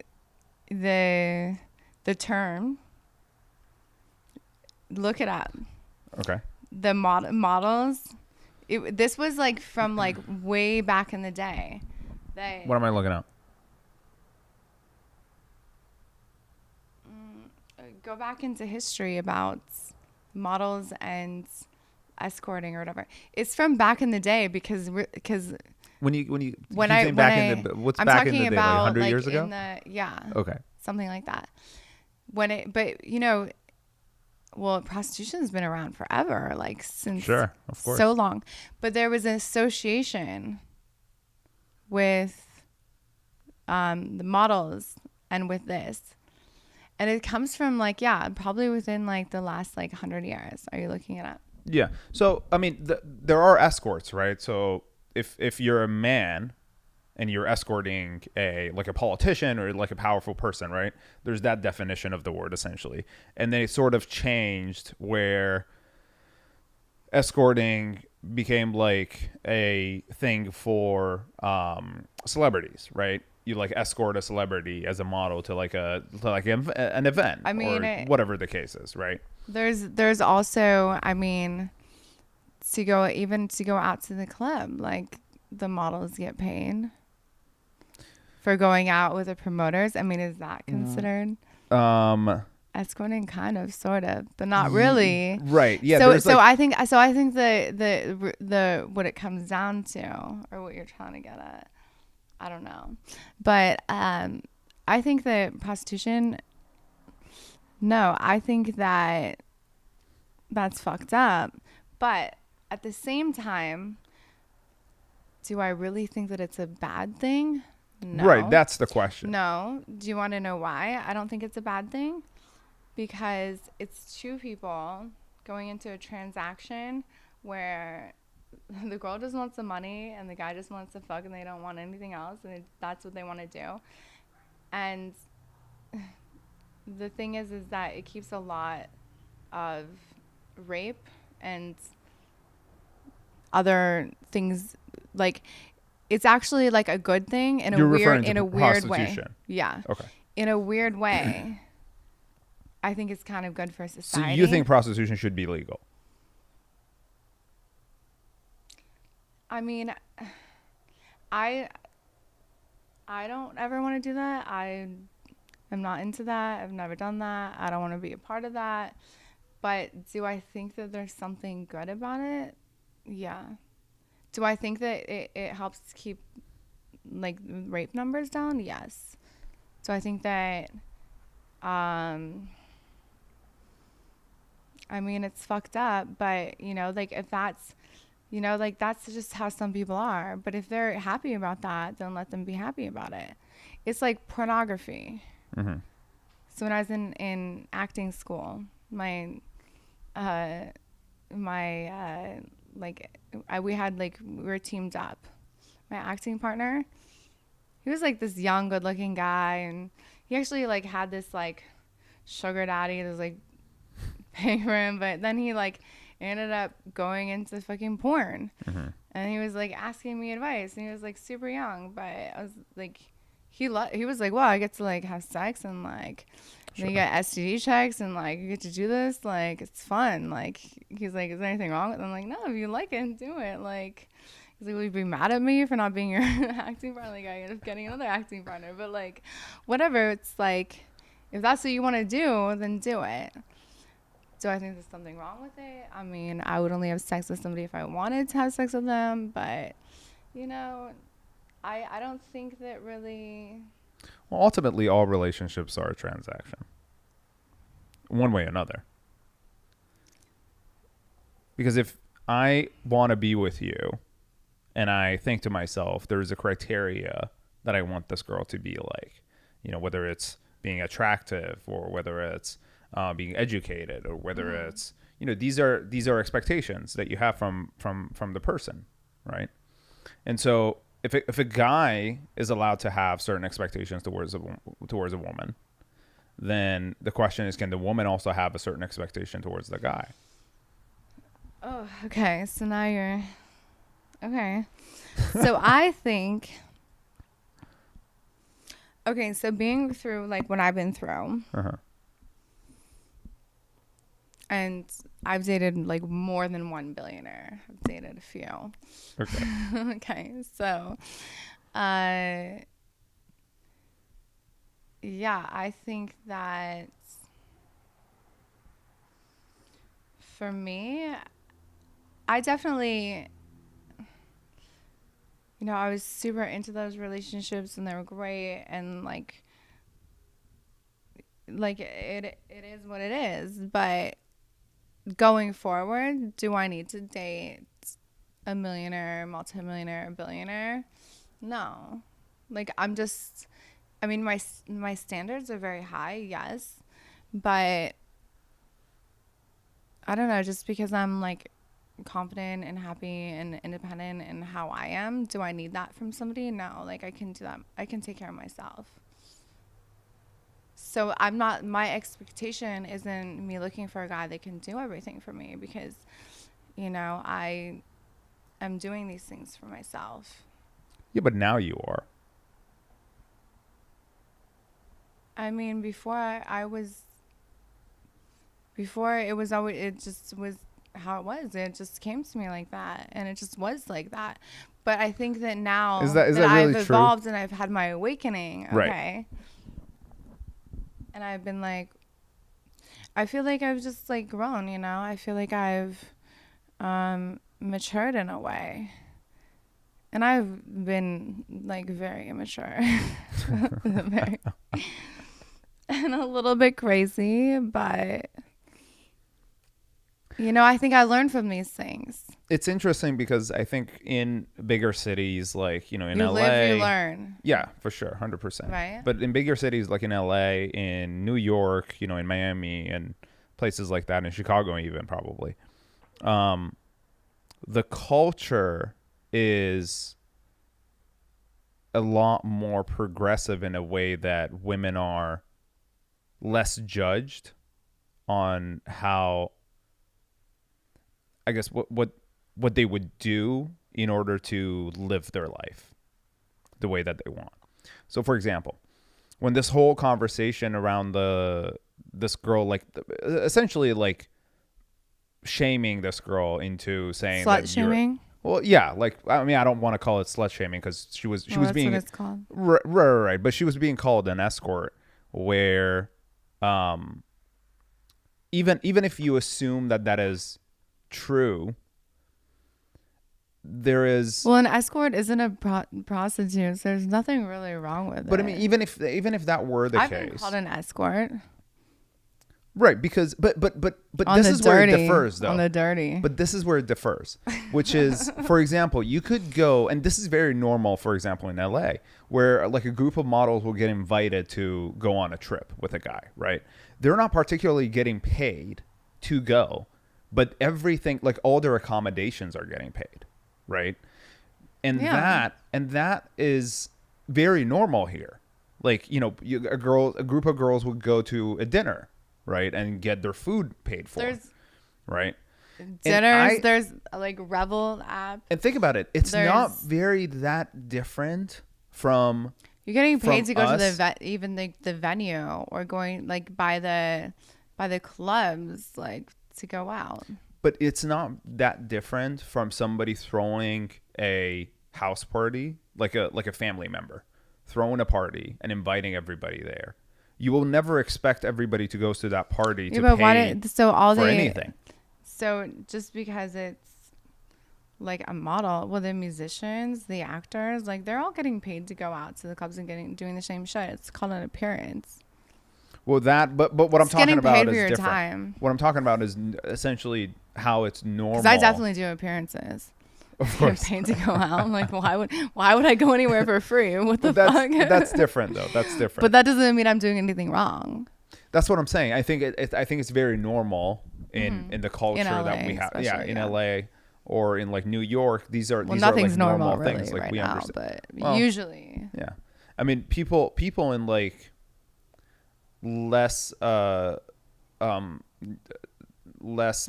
term, look it up. Okay. The models, this was like from like way back in the day. What am I looking at? Go back into history about models and escorting or whatever. It's from back in the day because what's I'm back in the day? Like 100 years ago? Okay. Something like that. Well, prostitution's been around forever, like since sure, of course. So long. But there was an association with the models and with this. And it comes from probably within like the last 100 years. Are you looking it up? Yeah. So, I mean, there are escorts, right? So if you're a man and you're escorting a politician or like a powerful person, right? There's that definition of the word essentially. And then it sort of changed where escorting became like a thing for celebrities, right? you like escort a celebrity as a model to like an event, I mean, or whatever the case is, right? There's also, I mean, to go out to the club, like the models get paid for going out with the promoters. I mean, is that considered escorting? Kind of, sort of, but not really. Right. Yeah. So I think the what it comes down to, or what you're trying to get at, I don't know, but I think that prostitution. No, I think that that's fucked up, but at the same time, do I really think that it's a bad thing? No. Right. That's the question. No. Do you want to know why I don't think it's a bad thing? Because it's two people going into a transaction where the girl just wants the money and the guy just wants to fuck and they don't want anything else, and that's what they want to do. And the thing is that it keeps a lot of rape and other things, like it's actually like a good thing in a weird way. Yeah. Okay. In a weird way. I think it's kind of good for society. So you think prostitution should be legal? I mean, I don't ever want to do that. I'm not into that. I've never done that. I don't want to be a part of that. But do I think that there's something good about it? Yeah. Do I think that it helps keep like rape numbers down? Yes. So I think that I mean, it's fucked up, but you know, like if that's, you know, like that's just how some people are. But if they're happy about that, then let them be happy about it. It's like pornography. Mm-hmm. So when I was in acting school, we were teamed up. My acting partner, he was like this young, good-looking guy, and he actually like had this like sugar daddy that was like paying for him, but then he like ended up going into fucking porn. Mm-hmm. And he was like asking me advice, and he was like super young, but I was like, he was like, wow, I get to like have sex and like Sure. you get STD checks and like you get to do this, like it's fun. Like he's like, is there anything wrong with it? I'm like, no, if you like it, do it. Like he's like, will you be mad at me for not being your acting partner? Like I ended up getting another acting partner, but like whatever. It's like if that's what you want to do, then do it. Do I think there's something wrong with it? I mean, I would only have sex with somebody if I wanted to have sex with them, but you know, I don't think that really. Well, ultimately, all relationships are a transaction, one way or another. Because if I want to be with you, and I think to myself, there's a criteria that I want this girl to be like, you know, whether it's being attractive or whether it's being educated or whether it's, you know, these are expectations that you have from the person, right? And so if a guy is allowed to have certain expectations towards a woman, then the question is, can the woman also have a certain expectation towards the guy? Oh, okay. So now you're okay. So I think. Okay, so being through like what I've been through. Uh-huh. And I've dated like more than one billionaire. I've dated a few. Okay. Okay. So, yeah, I think that for me, I definitely, you know, I was super into those relationships and they were great, and like it is what it is, but going forward, do I need to date a millionaire, multimillionaire, billionaire? No. Like I mean my standards are very high, yes, but I don't know, just because I'm like confident and happy and independent in how I am, do I need that from somebody? No. Like I can do that. I can take care of myself. So my expectation isn't me looking for a guy that can do everything for me, because, you know, I am doing these things for myself. Yeah, but now you are. I mean, before it was always, it just was how it was. It just came to me like that, and it just was like that. But I think that now is that really I've true? evolved and I've had my awakening, okay, Right. and I've been like, I feel like I've just like grown, you know. I feel like I've matured in a way, and I've been like very immature, very, and a little bit crazy, but you know, I think I learned from these things. It's interesting because I think in bigger cities, like, you know, in You LA, live, you learn. yeah, for sure, 100%. Right. But in bigger cities like in LA, in New York, you know, in Miami and places like that, in Chicago even probably, the culture is a lot more progressive in a way that women are less judged on how, I guess, what they would do in order to live their life the way that they want. So, for example, when this whole conversation around this girl, like, essentially, like, shaming this girl into saying Slut that shaming. Well, yeah, like, I mean, I don't want to call it slut shaming because she was That's being, what it's called. right, but she was being called an escort, where, even if you assume that is true, there is. Well, an escort isn't a prostitute. So there's nothing really wrong with it. But I mean, even if that were the I've case, been called an escort. right? Because but On this the is where it dirty, differs, though. On the dirty. But this is where it differs, which is, for example, you could go, and this is very normal, for example, in LA, where like a group of models will get invited to go on a trip with a guy, right? They're not particularly getting paid to go, but everything, like all their accommodations are getting paid, right? And that is very normal here. Like, you know, a group of girls would go to a dinner, right, and get their food paid for, right? Dinners, there's like Revel app. And think about it, it's not very that different from. You're getting paid to go us. to even the venue, or going like by the clubs, like to go out. But it's not that different from somebody throwing a house party, like a family member throwing a party and inviting everybody there. You will never expect everybody to go to that party to pay for anything. So just because it's like a model, well, the musicians, the actors, like they're all getting paid to go out to the clubs and doing the same shit. It's called an appearance. Well, but what I'm talking about is different. Time. What I'm talking about is essentially how it's normal. Because I definitely do appearances. Of course. Paid to go out. I'm like, why would I go anywhere for free? What the fuck? That's different, though. That's different. But that doesn't mean I'm doing anything wrong. That's what I'm saying. I think it's very normal in the culture LA, that we have. Yeah, in LA or in like New York. These are nothing's like normal things. Really like right we now, understand. but usually. Yeah, I mean, people in like less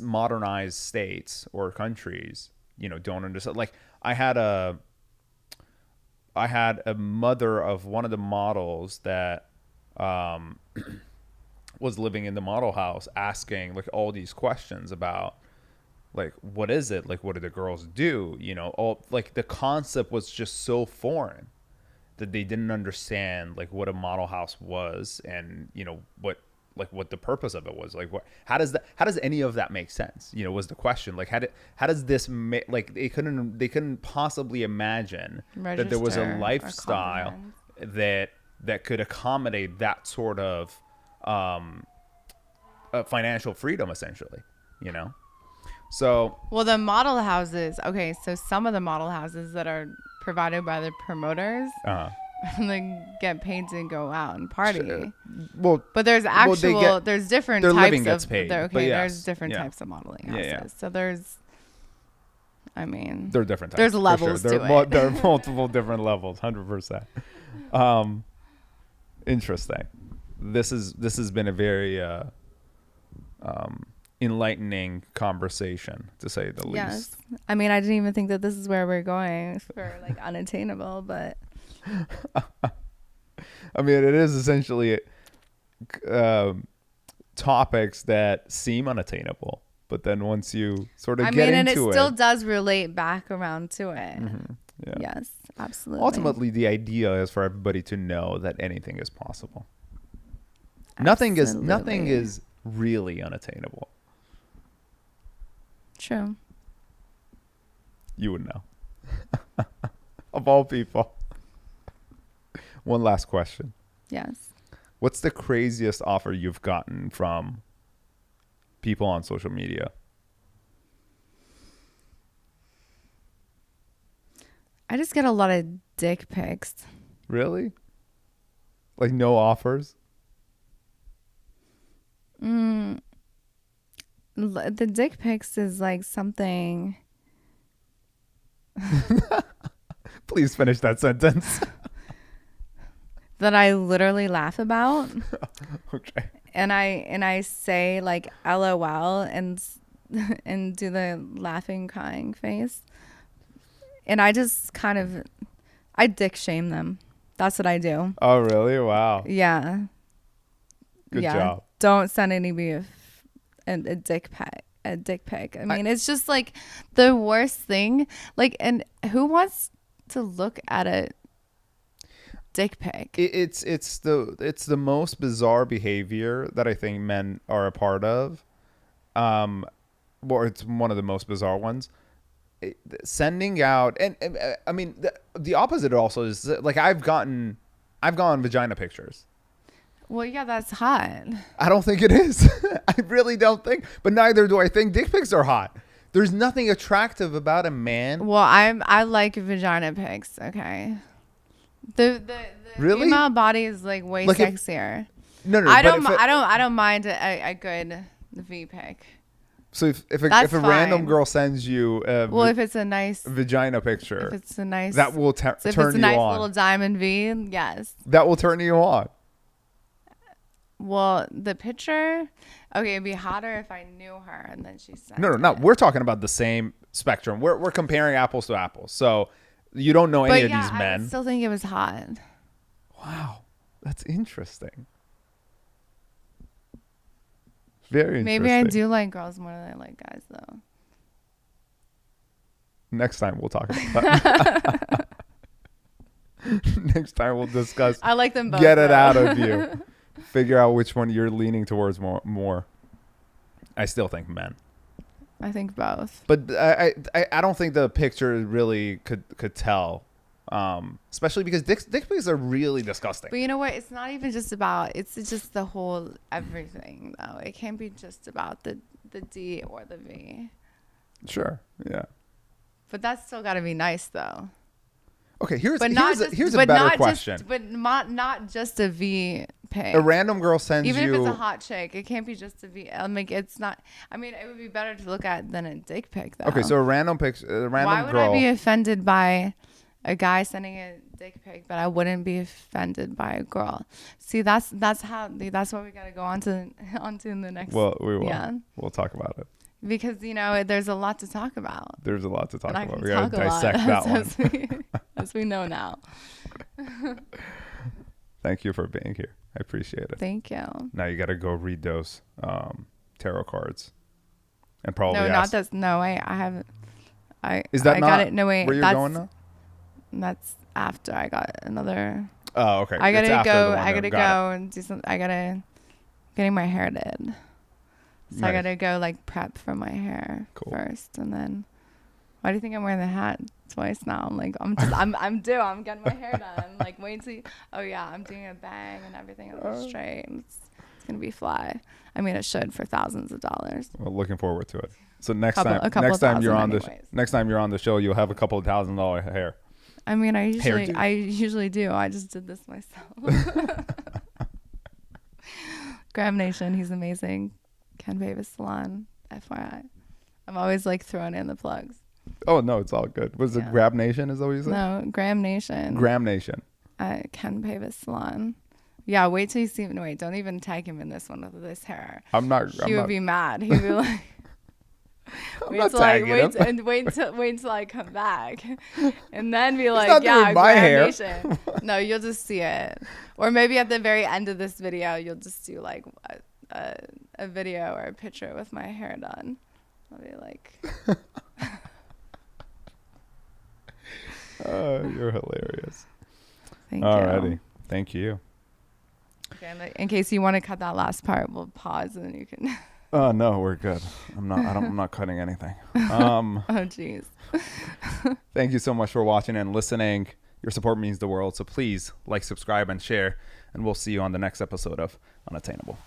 modernized states or countries, you know, don't understand. Like I had a mother of one of the models that was living in the model house asking like all these questions about like, what is it? Like, what do the girls do? You know, all like the concept was just so foreign that they didn't understand like what a model house was, and you know what the purpose of it was. Like, how does any of that make sense? You know, was the question. Like, how does this like they couldn't possibly imagine that there was a lifestyle that could accommodate that sort of financial freedom, essentially, you know. So well, the model houses, okay, so some of the model houses that are provided by the promoters, they get paid to go out and party. Well, but there's there's different their types living gets of paid, there's different types of modeling houses. Yeah. So there's, I mean, there are different types. There's levels to it. There are multiple different levels, 100%. Interesting. This has been a very enlightening conversation, to say the least. Yes. I mean, I didn't even think that this is where we're going for like Unattainable, but I mean, it is essentially topics that seem unattainable, but then once you sort of I get mean, and into it still does relate back around to it. yeah. Yes, absolutely. Ultimately, the idea is for everybody to know that anything is possible. Nothing is really unattainable. True. You would know. Of all people. One last question. Yes. What's the craziest offer you've gotten from people on social media? I just get a lot of dick pics. Really? Like no offers? The dick pics is like something. Please finish that sentence. That I literally laugh about. Okay. And I say like LOL and do the laughing crying face. And I just I dick shame them. That's what I do. Oh, really? Wow. Yeah. Good job. Don't send anybody a dick pic. A dick pic. I mean, it's just like the worst thing. Like, and who wants to look at a dick pic? It's the most bizarre behavior that I think men are a part of. Or it's one of the most bizarre ones. Sending out, and I mean the opposite also is like I've gotten vagina pictures. Well, yeah, that's hot. I don't think it is. I really don't think. But neither do I think dick pics are hot. There's nothing attractive about a man. Well, I like vagina pics. Okay. The Really? female body is like way Like sexier. No. I don't mind a good V pic. So if a That's random fine. girl sends you If it's a nice vagina picture, if it's a nice that will turn if you it's a nice on. little diamond V, yes. That will turn you on. Well, the picture, okay, it'd be hotter if I knew her and then she sent No. it. We're talking about the same spectrum. We're comparing apples to apples. So you don't know any of these I men. still think it was hot. Wow, that's interesting. Very interesting. Maybe I do like girls more than I like guys, though. Next time we'll talk about that. Next time we'll discuss. I like them both. Get it though. out of you. Figure out which one you're leaning towards more. I still think men. I think both. But I don't think the picture really could tell. Especially because dick pics are really disgusting. But you know what? It's not even just about, it's just the whole everything, though. It can't be just about the D or the V. Sure. Yeah. But that's still got to be nice, though. Okay. Here's a but better not question. But not just a V pic. A random girl sends even you. if it's a hot chick, it can't be just a V. It's not. I mean, it would be better to look at than a dick pic, though. Okay, so a random picture, Why would I be offended by a guy sending a dick pic, but I wouldn't be offended by a girl? See, that's what we got to go on to in the next. Well, we will. Yeah. We'll talk about it. Because there's a lot to talk about. There's a lot to talk And I about. can We got to talk a lot, dissect that one. as we know now. Thank you for being here. I appreciate it. Thank you. Now you got to go read those tarot cards, and probably No, ask. not this. No, I haven't. Is that I not got it? No, wait. where you're that's, going now? That's after I got another. Oh, okay. I It's gotta after go. the one I that- gotta got go and do something. Getting my hair did. So Nice. I gotta go like prep for my hair first, and then. Why do you think I'm wearing the hat twice now? I'm like, I'm due. I'm getting my hair done. I'm like, wait till. Oh yeah, I'm doing a bang and everything. It'll be straight. It's gonna be fly. I mean, it should for thousands of dollars. Well, looking forward to it. So next a couple time you're on anyways. next time you're on the show, you'll have a couple of $1,000 hair. I mean, I Hairdo. usually do. I just did this myself. Graham Nation, he's amazing. Ken Bavis Salon, FYI. I'm always like throwing in the plugs. Oh no, it's all good. Was it Grab Nation? Is that what you said? No, Graham Nation. Graham Nation. Ken Bavis Salon. Yeah, wait till you see him. Wait, don't even tag him in this one with this hair. I'm not. He would be mad. He'd be like, not tagging him. Wait till I come back, and then be like, not yeah, doing my hair. Nation. No, you'll just see it, or maybe at the very end of this video, you'll just do like a video or a picture with my hair done. I'll be like, you're hilarious. thank Alrighty, you. thank you. Okay, and in case you want to cut that last part, we'll pause and then you can. Oh no, we're good. I'm not cutting anything. Oh jeez. Thank you so much for watching and listening. Your support means the world. So please like, subscribe, and share. And we'll see you on the next episode of Unattainable.